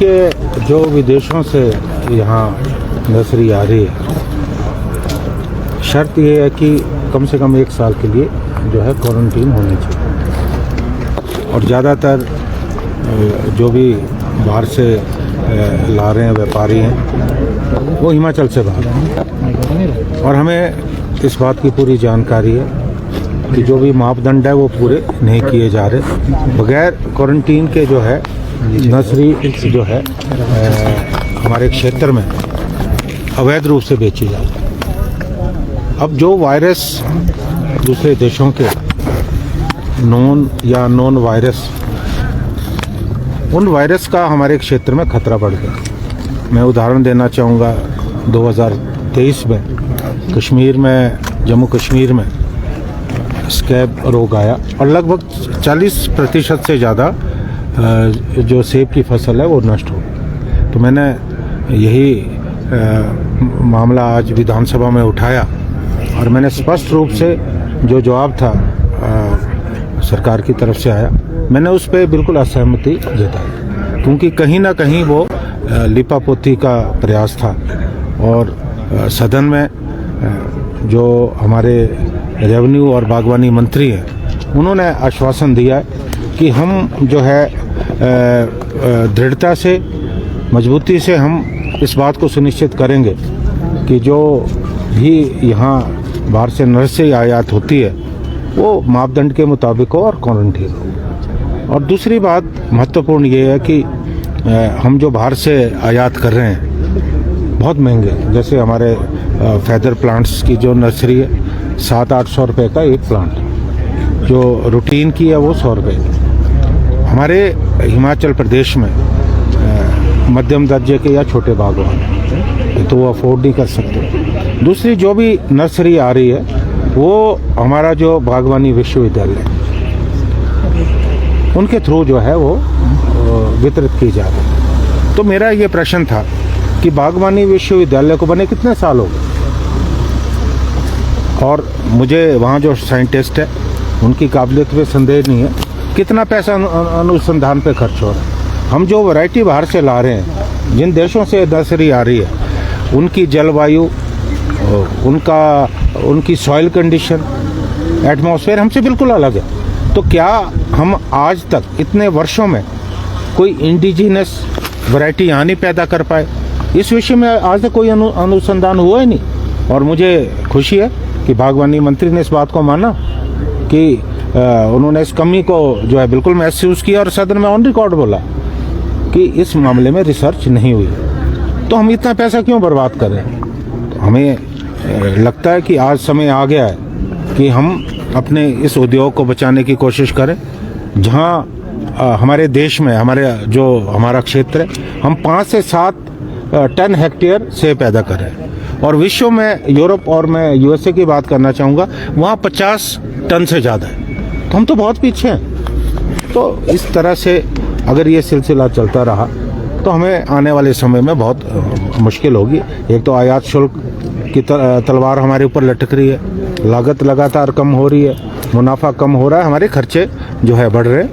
कि जो विदेशों से यहाँ नर्सरी आ रही है, शर्त ये है कि कम से कम 1 साल के लिए जो है क्वारंटीन होनी चाहिए। और ज़्यादातर जो भी बाहर से ला रहे हैं व्यापारी हैं वो हिमाचल से बाहर हैं। और हमें इस बात की पूरी जानकारी है कि जो भी मापदंड है वो पूरे नहीं किए जा रहे। बगैर क्वारंटीन के जो है नर्सरी जो है हमारे क्षेत्र में अवैध रूप से बेची जाती है। अब जो वायरस दूसरे देशों के नॉन वायरस, उन वायरस का हमारे क्षेत्र में खतरा बढ़ गया। मैं उदाहरण देना चाहूँगा, 2023 में कश्मीर में, जम्मू कश्मीर में स्कैब रोग आया और लगभग 40% से ज़्यादा जो सेब की फसल है वो नष्ट हो गई। तो मैंने यही मामला आज विधानसभा में उठाया और मैंने स्पष्ट रूप से जो जवाब था सरकार की तरफ से आया, मैंने उस पर बिल्कुल असहमति जताई, क्योंकि कहीं ना कहीं वो लिपापोती का प्रयास था। और सदन में जो हमारे रेवेन्यू और बागवानी मंत्री हैं उन्होंने आश्वासन दिया है कि हम जो है दृढ़ता से, मजबूती से हम इस बात को सुनिश्चित करेंगे कि जो भी यहाँ बाहर से नर्सरी आयात होती है वो मापदंड के मुताबिक हो और क्वारंटीन हो। और दूसरी बात महत्वपूर्ण ये है कि हम जो बाहर से आयात कर रहे हैं बहुत महंगे, जैसे हमारे फैदर प्लांट्स की जो नर्सरी है 700-800 रुपये का एक प्लांट, जो रूटीन की है वो 100 रुपये। हमारे हिमाचल प्रदेश में मध्यम दर्जे के या छोटे बागवान तो वो अफोर्ड नहीं कर सकते। दूसरी जो भी नर्सरी आ रही है वो हमारा जो बागवानी विश्वविद्यालय उनके थ्रू जो है वो वितरित की जा रही है। तो मेरा ये प्रश्न था कि बागवानी विश्वविद्यालय को बने कितने साल हो गए, और मुझे वहाँ जो साइंटिस्ट है उनकी काबिलियत पे संदेह नहीं है, कितना पैसा अनुसंधान पे खर्च हो रहा है। हम जो वैरायटी बाहर से ला रहे हैं, जिन देशों से नर्सरी आ रही है, उनकी जलवायु, उनकी सॉइल कंडीशन, एटमॉस्फेयर हमसे बिल्कुल अलग है। तो क्या हम आज तक इतने वर्षों में कोई इंडिजिनस वैरायटी यहाँ नहीं पैदा कर पाए? इस विषय में आज तक कोई अनुसंधान हुआ ही नहीं। और मुझे खुशी है कि बागवानी मंत्री ने इस बात को माना कि उन्होंने इस कमी को जो है बिल्कुल महसूस किया और सदन में ऑन रिकॉर्ड बोला कि इस मामले में रिसर्च नहीं हुई। तो हम इतना पैसा क्यों बर्बाद कर रहे हैं? तो हमें लगता है कि आज समय आ गया है कि हम अपने इस उद्योग को बचाने की कोशिश करें। जहां हमारे देश में, हमारा क्षेत्र है, हम 5 से 7 टन हेक्टेयर सेब पैदा कर रहे हैं, और विश्व में, यूरोप और मैं यूएसए की बात करना चाहूँगा, वहाँ 50 टन से ज़्यादा है। तो हम तो बहुत पीछे हैं। तो इस तरह से अगर ये सिलसिला चलता रहा तो हमें आने वाले समय में बहुत मुश्किल होगी। एक तो आयात शुल्क की तलवार हमारे ऊपर लटक रही है, लागत लगातार कम हो रही है, मुनाफा कम हो रहा है, हमारे खर्चे जो है बढ़ रहे हैं।